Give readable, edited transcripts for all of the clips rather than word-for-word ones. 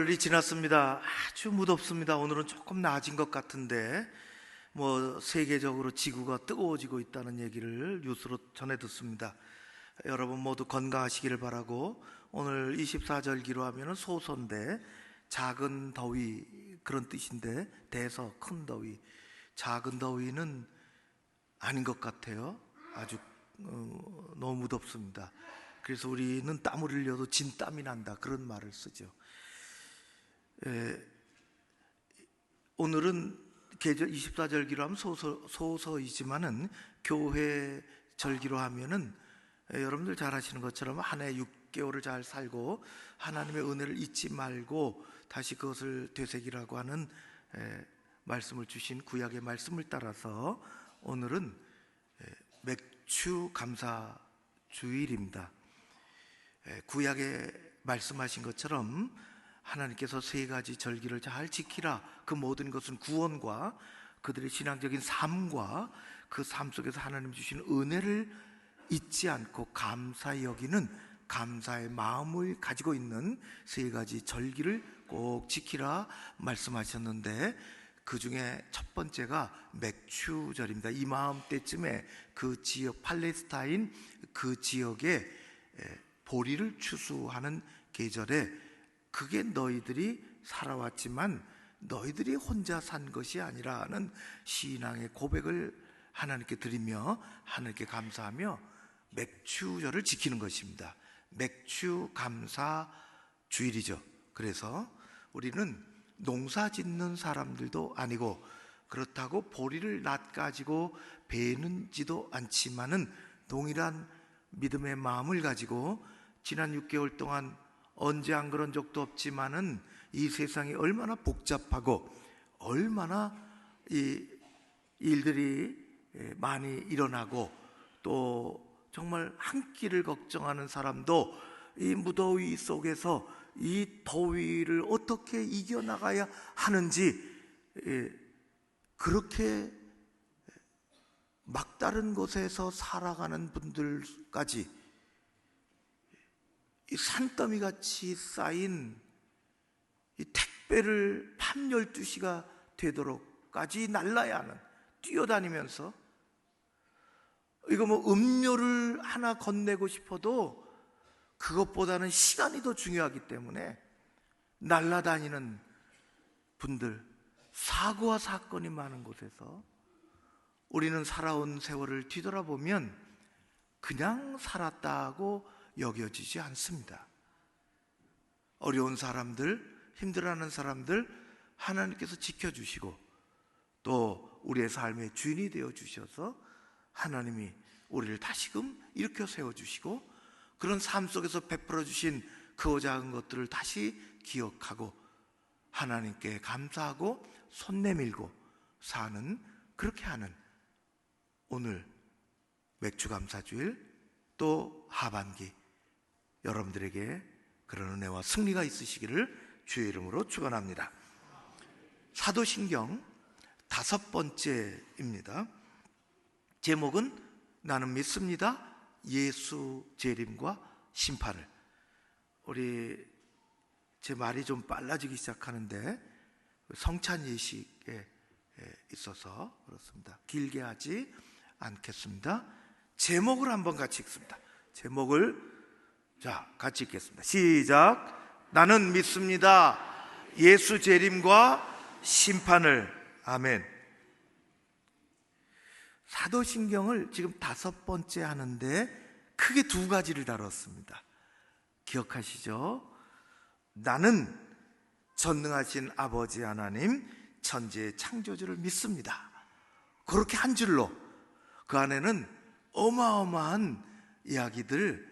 설날이 지났습니다. 아주 무덥습니다. 오늘은 조금 나아진 것 같은데 세계적으로 지구가 뜨거워지고 있다는 얘기를 뉴스로 전해 듣습니다. 여러분 모두 건강하시기를 바라고, 오늘 24절기로 하면 소서인데 작은 더위 그런 뜻인데, 대서 큰 더위, 작은 더위는 아닌 것 같아요. 아주 너무 무덥습니다. 그래서 우리는 땀을 흘려도 진땀이 난다, 그런 말을 쓰죠. 오늘은 계절 24절기로 하면 소서이지만은 교회 절기로 하면은 여러분들 잘 아시는 것처럼 한 해 6개월을 잘 살고 하나님의 은혜를 잊지 말고 다시 그것을 되새기라고 하는 말씀을 주신 구약의 말씀을 따라서 오늘은 맥주 감사 주일입니다. 구약에 말씀하신 것처럼 하나님께서 세 가지 절기를 잘 지키라. 그 모든 것은 구원과 그들의 신앙적인 삶과 그 삶 속에서 하나님 주신 은혜를 잊지 않고 감사히 여기는 감사의 마음을 가지고 있는 세 가지 절기를 꼭 지키라 말씀하셨는데, 그 중에 첫 번째가 맥추절입니다. 이맘때쯤에 그 지역, 팔레스타인 그 지역에 보리를 추수하는 계절에, 그게 너희들이 살아왔지만 너희들이 혼자 산 것이 아니라는 신앙의 고백을 하나님께 드리며 하나님께 감사하며 맥추절을 지키는 것입니다. 맥추 감사 주일이죠. 그래서 우리는 농사 짓는 사람들도 아니고, 그렇다고 보리를 낫가지고 베는지도 않지만은 동일한 믿음의 마음을 가지고 지난 6개월 동안 언제 안 그런 적도 없지만은 이 세상이 얼마나 복잡하고 얼마나 이 일들이 많이 일어나고, 또 정말 한 끼를 걱정하는 사람도 이 무더위 속에서 이 더위를 어떻게 이겨나가야 하는지, 그렇게 막다른 곳에서 살아가는 분들까지 이 산더미 같이 쌓인 이 택배를 밤 12시가 되도록까지 날라야 하는, 뛰어다니면서 이거 음료를 하나 건네고 싶어도 그것보다는 시간이 더 중요하기 때문에 날아다니는 분들, 사고와 사건이 많은 곳에서 우리는 살아온 세월을 뒤돌아보면 그냥 살았다고 여겨지지 않습니다. 어려운 사람들, 힘들어하는 사람들 하나님께서 지켜주시고, 또 우리의 삶의 주인이 되어주셔서 하나님이 우리를 다시금 일으켜 세워주시고, 그런 삶 속에서 베풀어 주신 그 작은 것들을 다시 기억하고 하나님께 감사하고 손 내밀고 사는, 그렇게 하는 오늘 맥주감사주일, 또 하반기 여러분들에게 그런 은혜와 승리가 있으시기를 주의 이름으로 축원합니다. 사도신경 5번째입니다. 제목은 나는 믿습니다. 예수 재림과 심판을. 제 말이 좀 빨라지기 시작하는데 성찬 예식에 있어서 그렇습니다. 길게 하지 않겠습니다. 제목을 한번 같이 읽습니다. 제목을 같이 읽겠습니다. 시작. 나는 믿습니다. 예수 재림과 심판을. 아멘. 사도신경을 지금 5번째 하는데 크게 2가지를 다뤘습니다. 기억하시죠? 나는 전능하신 아버지 하나님, 천지의 창조주를 믿습니다. 그렇게 한 줄로, 그 안에는 어마어마한 이야기들,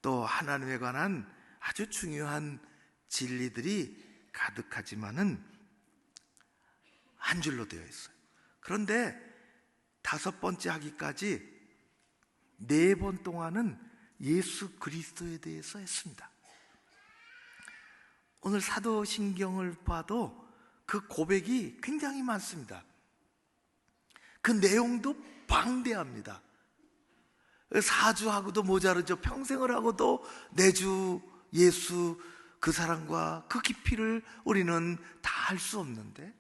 또 하나님에 관한 아주 중요한 진리들이 가득하지만은 한 줄로 되어 있어요. 그런데 5번째 하기까지 4번 동안은 예수 그리스도에 대해서 했습니다. 오늘 사도신경을 봐도 그 고백이 굉장히 많습니다. 그 내용도 방대합니다. 사주하고도 모자르죠. 평생을 하고도 내 주 예수 그 사랑과 그 깊이를 우리는 다 알 수 없는데,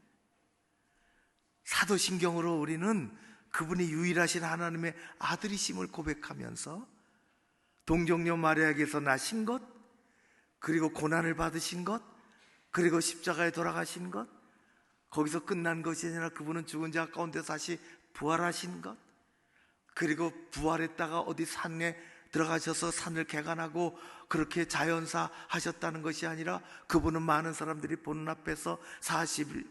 사도신경으로 우리는 그분이 유일하신 하나님의 아들이심을 고백하면서 동정녀 마리아에게서 나신 것, 그리고 고난을 받으신 것, 그리고 십자가에 돌아가신 것, 거기서 끝난 것이 아니라 그분은 죽은 자 가운데서 다시 부활하신 것, 그리고 부활했다가 어디 산에 들어가셔서 산을 개간하고 그렇게 자연사 하셨다는 것이 아니라 그분은 많은 사람들이 보는 앞에서 40일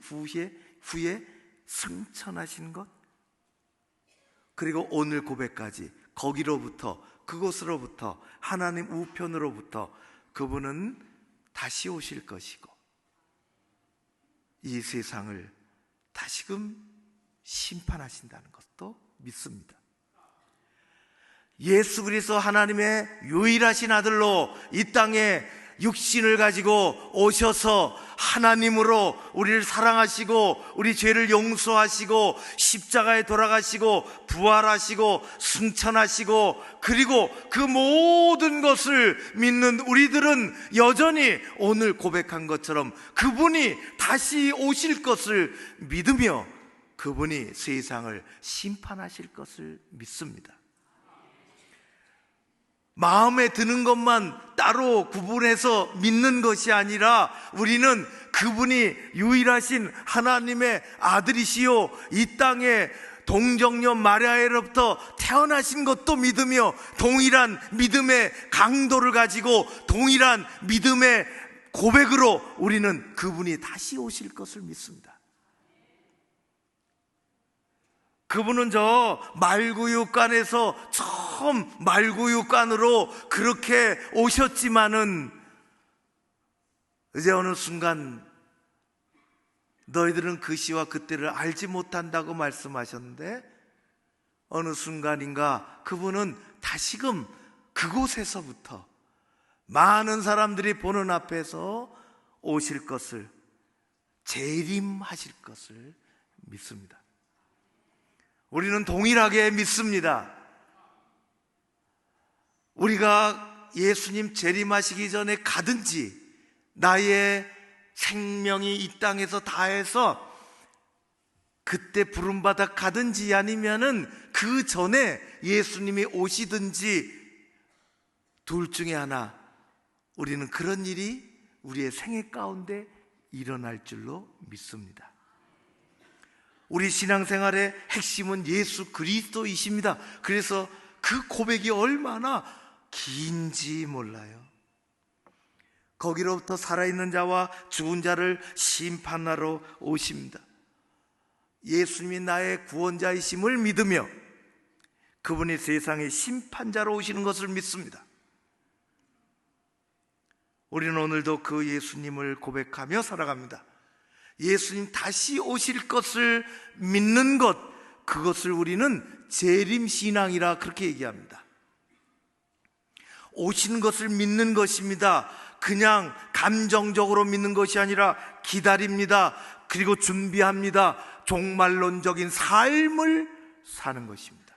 후에 승천하신 것, 그리고 오늘 고백까지 거기로부터, 그곳으로부터, 하나님 우편으로부터 그분은 다시 오실 것이고 이 세상을 다시금 심판하신다는 것도 믿습니다. 예수 그리스도 하나님의 유일하신 아들로 이 땅에 육신을 가지고 오셔서 하나님으로 우리를 사랑하시고 우리 죄를 용서하시고 십자가에 돌아가시고 부활하시고 승천하시고, 그리고 그 모든 것을 믿는 우리들은 여전히 오늘 고백한 것처럼 그분이 다시 오실 것을 믿으며 그분이 세상을 심판하실 것을 믿습니다. 마음에 드는 것만 따로 구분해서 믿는 것이 아니라 우리는 그분이 유일하신 하나님의 아들이시요 이 땅에 동정녀 마리아로부터 태어나신 것도 믿으며 동일한 믿음의 강도를 가지고 동일한 믿음의 고백으로 우리는 그분이 다시 오실 것을 믿습니다. 그분은 저 말구육간에서 처음 말구육간으로 그렇게 오셨지만은 이제 어느 순간 너희들은 그 시와 그때를 알지 못한다고 말씀하셨는데, 어느 순간인가 그분은 다시금 그곳에서부터 많은 사람들이 보는 앞에서 오실 것을, 재림하실 것을 믿습니다. 우리는 동일하게 믿습니다. 우리가 예수님 재림하시기 전에 가든지 나의 생명이 이 땅에서 다해서 그때 부름받아 가든지 아니면은 그 전에 예수님이 오시든지 둘 중에 하나, 우리는 그런 일이 우리의 생애 가운데 일어날 줄로 믿습니다. 우리 신앙생활의 핵심은 예수 그리스도이십니다. 그래서 그 고백이 얼마나 긴지 몰라요. 거기로부터 살아있는 자와 죽은 자를 심판하러 오십니다. 예수님이 나의 구원자이심을 믿으며 그분이 세상의 심판자로 오시는 것을 믿습니다. 우리는 오늘도 그 예수님을 고백하며 살아갑니다. 예수님 다시 오실 것을 믿는 것, 그것을 우리는 재림신앙이라 그렇게 얘기합니다. 오시는 것을 믿는 것입니다. 그냥 감정적으로 믿는 것이 아니라 기다립니다. 그리고 준비합니다. 종말론적인 삶을 사는 것입니다.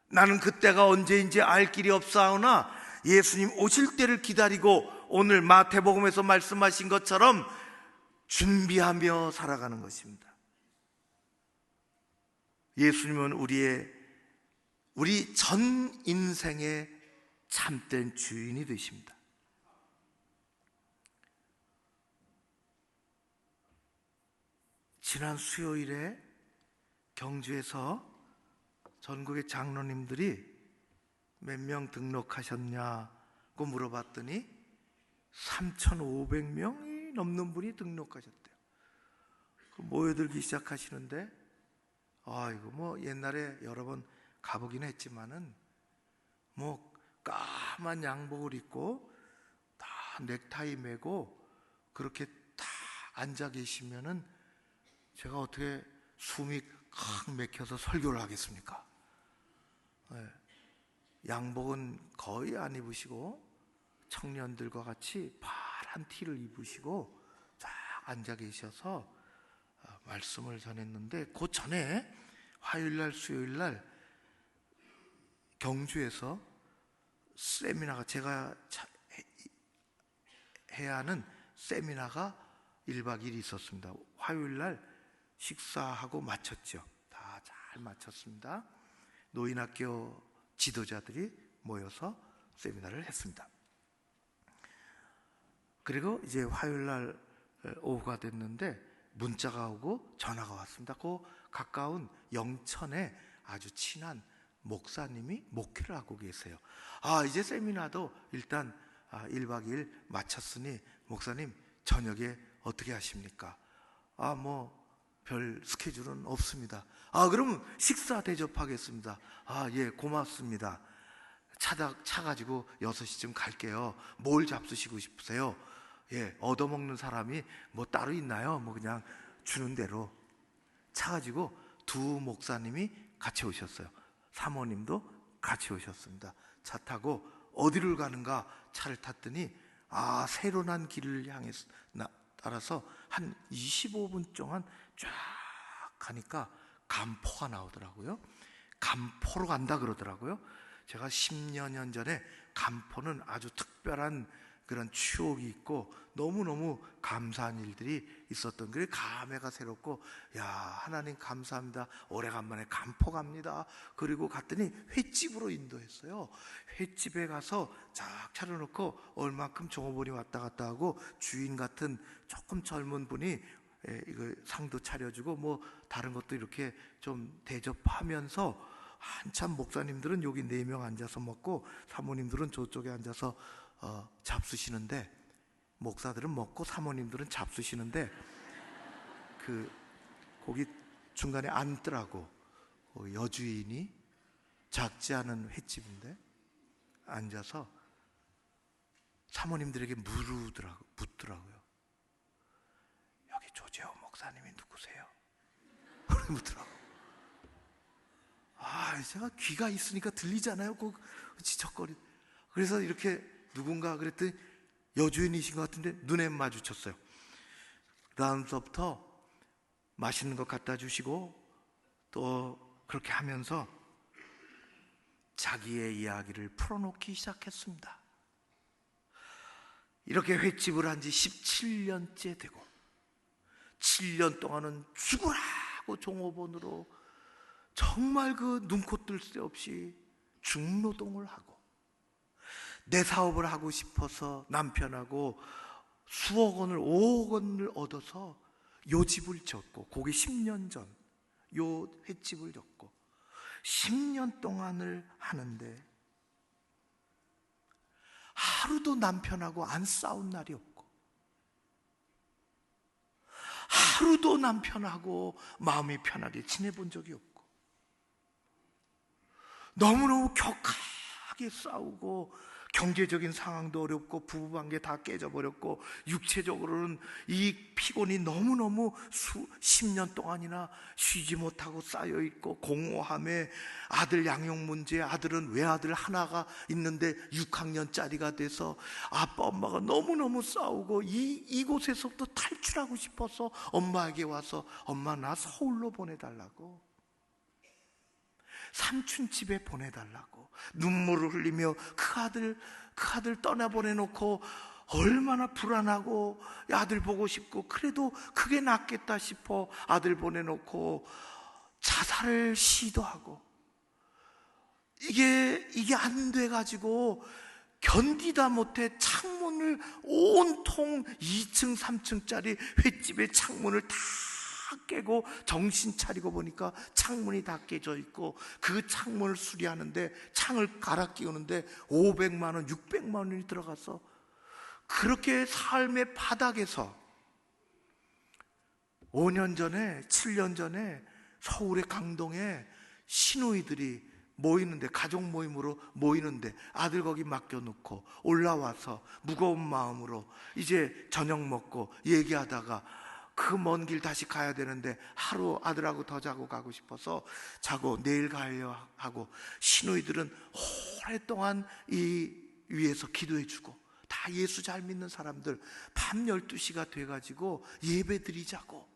나는 그때가 언제인지 알 길이 없사오나 예수님 오실 때를 기다리고 오늘 마태복음에서 말씀하신 것처럼 준비하며 살아가는 것입니다. 예수님은 우리 전 인생의 참된 주인이 되십니다. 지난 수요일에 경주에서 전국의 장로님들이 몇 명 등록하셨냐고 물어봤더니 3,500명이 넘는 분이 등록하셨대요. 모여들기 시작하시는데, 이거 뭐 옛날에 여러 번 가보긴 했지만은 뭐 까만 양복을 입고 다 넥타이 매고 그렇게 다 앉아 계시면은 제가 어떻게 숨이 칵 막혀서 설교를 하겠습니까? 양복은 거의 안 입으시고 청년들과 같이 파란 티를 입으시고 쫙 앉아 계셔서 말씀을 전했는데, 그 전에 화요일날 수요일날 경주에서 세미나가, 제가 해야 하는 세미나가 1박 2일 있었습니다. 화요일 날 식사하고 마쳤죠. 다 잘 마쳤습니다. 노인학교 지도자들이 모여서 세미나를 했습니다. 그리고 이제 화요일 날 오후가 됐는데 문자가 오고 전화가 왔습니다. 그 가까운 영천에 아주 친한 목사님이 목회를 하고 계세요. 이제 세미나도 일단 1박 2일 마쳤으니 목사님 저녁에 어떻게 하십니까? 별 스케줄은 없습니다. 그러면 식사 대접하겠습니다. 예, 고맙습니다. 차 가지고 6시쯤 갈게요. 뭘 잡수시고 싶으세요? 예, 얻어먹는 사람이 뭐 따로 있나요? 뭐 그냥 주는 대로. 차 가지고 두 목사님이 같이 오셨어요. 사모님도 같이 오셨습니다. 차 타고 어디를 가는가 차를 탔더니 새로 난 길을 향해서 따라서 한 25분 동안 쫙 가니까 간포가 나오더라고요. 간포로 간다 그러더라고요. 제가 10여 년 전에 간포는 아주 특별한 그런 추억이 있고 너무너무 감사한 일들이 있었던, 그래 감회가 새롭고, 야, 하나님 감사합니다, 오래간만에 간포 갑니다. 그리고 갔더니 횟집으로 인도했어요. 횟집에 가서 쫙 차려놓고 얼마큼 종업원이 왔다 갔다 하고 주인 같은 조금 젊은 분이 이거 상도 차려주고 뭐 다른 것도 이렇게 좀 대접하면서 한참 목사님들은 여기 4명 앉아서 먹고 사모님들은 저쪽에 앉아서 잡수시는데, 목사들은 먹고 사모님들은 잡수시는데 거기 중간에 앉더라고. 여주인이 작지 않은 횟집인데 앉아서 사모님들에게 묻더라고요. 여기 조재호 목사님이 누구세요? 묻더라고. 제가 귀가 있으니까 들리잖아요. 그 지적거리. 그래서 이렇게 누군가 그랬더니 여주인이신 것 같은데 눈에 마주쳤어요. 그 다음서부터 맛있는 거 갖다 주시고 또 그렇게 하면서 자기의 이야기를 풀어놓기 시작했습니다. 이렇게 횟집을 한 지 17년째 되고 7년 동안은 죽으라고 종업원으로 정말 그 눈코 뜰 새 없이 중노동을 하고, 내 사업을 하고 싶어서 남편하고 수억 원을 5억 원을 얻어서 요 집을 졌고, 그게 10년 전 요 횟집을 졌고 10년 동안을 하는데 하루도 남편하고 안 싸운 날이 없고 하루도 남편하고 마음이 편하게 지내본 적이 없고 너무너무 격하게 싸우고 경제적인 상황도 어렵고 부부관계 다 깨져버렸고 육체적으로는 이 피곤이 너무너무 10년 동안이나 쉬지 못하고 쌓여있고 공허함에 아들 양육 문제, 아들은 외아들 하나가 있는데 6학년짜리가 돼서 아빠 엄마가 너무너무 싸우고 이곳에서부터 탈출하고 싶어서 엄마에게 와서 엄마 나 서울로 보내달라고, 삼촌 집에 보내달라고 눈물을 흘리며 그 아들 떠나보내놓고 얼마나 불안하고 아들 보고 싶고, 그래도 그게 낫겠다 싶어 아들 보내놓고 자살을 시도하고 이게 안 돼가지고 견디다 못해 창문을 온통 2층 3층짜리 횟집의 창문을 다 깨고 정신 차리고 보니까 창문이 다 깨져 있고 그 창문을 수리하는데 창을 갈아 끼우는데 500만 원, 600만 원이 들어가서 그렇게 삶의 바닥에서 5년 전에 7년 전에 서울의 강동에 시누이들이 모이는데, 가족 모임으로 모이는데 아들 거기 맡겨놓고 올라와서 무거운 마음으로 이제 저녁 먹고 얘기하다가 그 먼 길 다시 가야 되는데 하루 아들하고 더 자고 가고 싶어서 자고 내일 가려 하고, 시누이들은 오랫동안 이 위에서 기도해주고 다 예수 잘 믿는 사람들 밤 12시가 돼가지고 예배드리자고,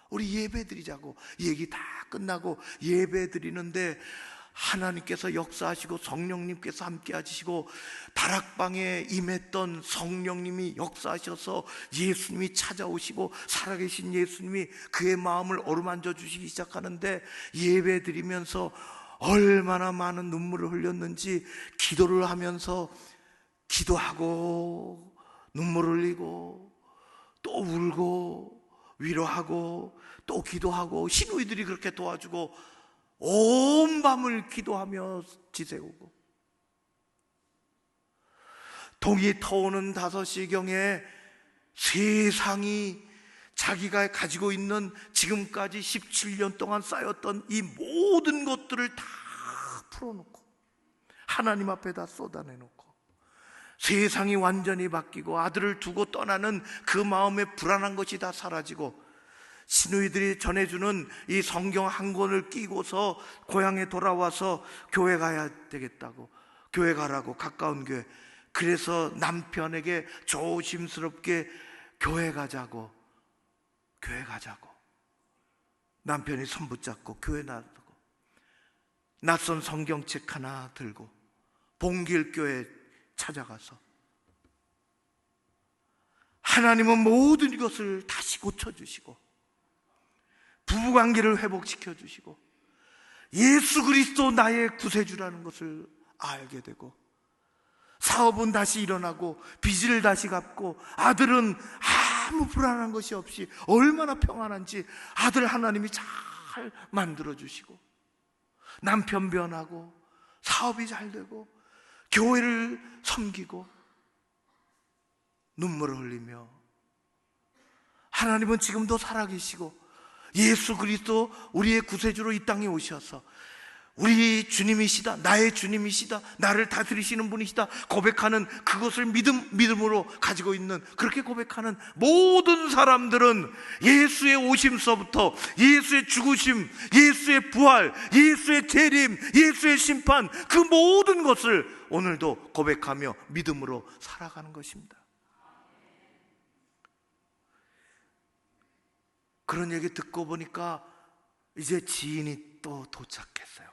우리 예배드리자고 얘기 다 끝나고 예배드리는데 하나님께서 역사하시고 성령님께서 함께 하시고 다락방에 임했던 성령님이 역사하셔서 예수님이 찾아오시고 살아계신 예수님이 그의 마음을 어루만져 주시기 시작하는데, 예배 드리면서 얼마나 많은 눈물을 흘렸는지, 기도를 하면서 기도하고 눈물 흘리고 또 울고 위로하고 또 기도하고, 신우이들이 그렇게 도와주고 온 밤을 기도하며 지새우고, 동이 터오는 5시경에 세상이 자기가 가지고 있는 지금까지 17년 동안 쌓였던 이 모든 것들을 다 풀어놓고 하나님 앞에다 쏟아내놓고 세상이 완전히 바뀌고 아들을 두고 떠나는 그 마음의 불안한 것이 다 사라지고, 신우이들이 전해주는 이 성경 한 권을 끼고서 고향에 돌아와서 교회 가야 되겠다고, 교회 가라고, 가까운 교회. 그래서 남편에게 조심스럽게 교회 가자고 남편이 손 붙잡고 교회 나가고, 낯선 성경책 하나 들고 봉길교회 찾아가서 하나님은 모든 것을 다시 고쳐주시고 부부관계를 회복시켜 주시고 예수 그리스도 나의 구세주라는 것을 알게 되고, 사업은 다시 일어나고 빚을 다시 갚고, 아들은 아무 불안한 것이 없이 얼마나 평안한지 아들 하나님이 잘 만들어 주시고, 남편 변하고 사업이 잘 되고 교회를 섬기고 눈물을 흘리며, 하나님은 지금도 살아계시고 예수 그리스도 우리의 구세주로 이 땅에 오셔서 우리 주님이시다, 나의 주님이시다, 나를 다스리시는 분이시다 고백하는 그것을 믿음으로 가지고 있는, 그렇게 고백하는 모든 사람들은 예수의 오심서부터 예수의 죽으심, 예수의 부활, 예수의 재림, 예수의 심판, 그 모든 것을 오늘도 고백하며 믿음으로 살아가는 것입니다. 그런 얘기 듣고 보니까 이제 지인이 또 도착했어요.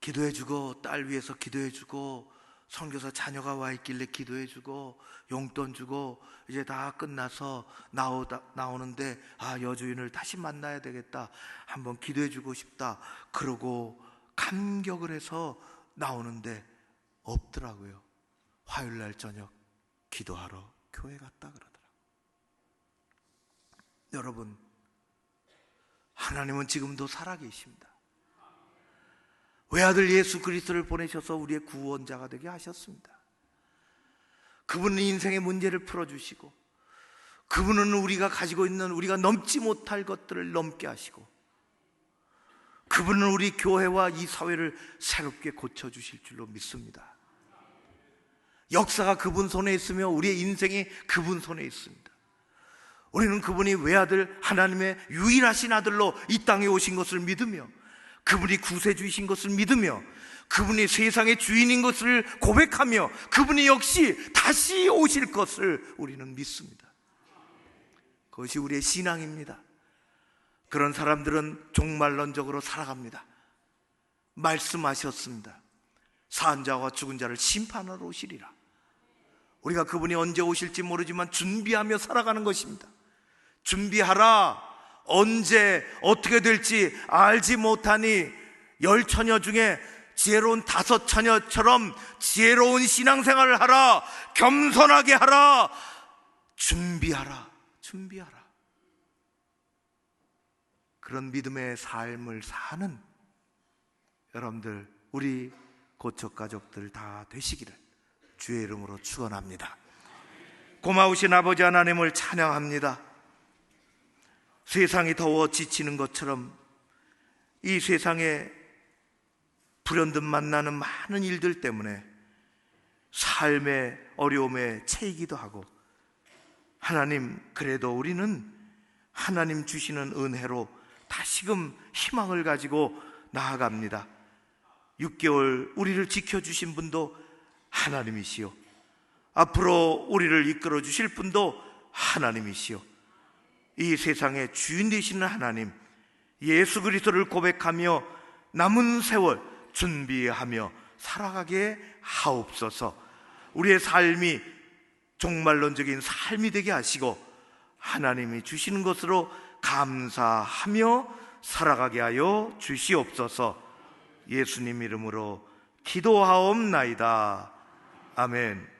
기도해주고, 딸 위해서 기도해주고, 선교사 자녀가 와 있길래 기도해주고, 용돈 주고, 이제 다 끝나서 나오는데, 여주인을 다시 만나야 되겠다, 한번 기도해주고 싶다, 그러고 감격을 해서 나오는데 없더라고요. 화요일날 저녁 기도하러 교회 갔다 그러더라고요. 여러분, 하나님은 지금도 살아계십니다. 외아들 예수 그리스도를 보내셔서 우리의 구원자가 되게 하셨습니다. 그분은 인생의 문제를 풀어주시고, 그분은 우리가 가지고 있는, 우리가 넘지 못할 것들을 넘게 하시고, 그분은 우리 교회와 이 사회를 새롭게 고쳐주실 줄로 믿습니다. 역사가 그분 손에 있으며 우리의 인생이 그분 손에 있습니다. 우리는 그분이 외아들, 하나님의 유일하신 아들로 이 땅에 오신 것을 믿으며, 그분이 구세주이신 것을 믿으며, 그분이 세상의 주인인 것을 고백하며, 그분이 역시 다시 오실 것을 우리는 믿습니다. 그것이 우리의 신앙입니다. 그런 사람들은 종말론적으로 살아갑니다. 말씀하셨습니다. 산 자와 죽은 자를 심판하러 오시리라. 우리가 그분이 언제 오실지 모르지만 준비하며 살아가는 것입니다. 준비하라. 언제 어떻게 될지 알지 못하니 열처녀 중에 지혜로운 5처녀처럼 지혜로운 신앙생활을 하라. 겸손하게 하라. 준비하라. 그런 믿음의 삶을 사는 여러분들, 우리 고척 가족들 다 되시기를 주의 이름으로 축원합니다. 고마우신 아버지 하나님을 찬양합니다. 세상이 더워 지치는 것처럼 이 세상에 불현듯 만나는 많은 일들 때문에 삶의 어려움에 채이기도 하고, 하나님, 그래도 우리는 하나님 주시는 은혜로 다시금 희망을 가지고 나아갑니다. 6개월 우리를 지켜주신 분도 하나님이시요, 앞으로 우리를 이끌어 주실 분도 하나님이시요, 이 세상의 주인 되시는 하나님, 예수 그리스도를 고백하며 남은 세월 준비하며 살아가게 하옵소서. 우리의 삶이 종말론적인 삶이 되게 하시고 하나님이 주시는 것으로 감사하며 살아가게 하여 주시옵소서. 예수님 이름으로 기도하옵나이다. 아멘.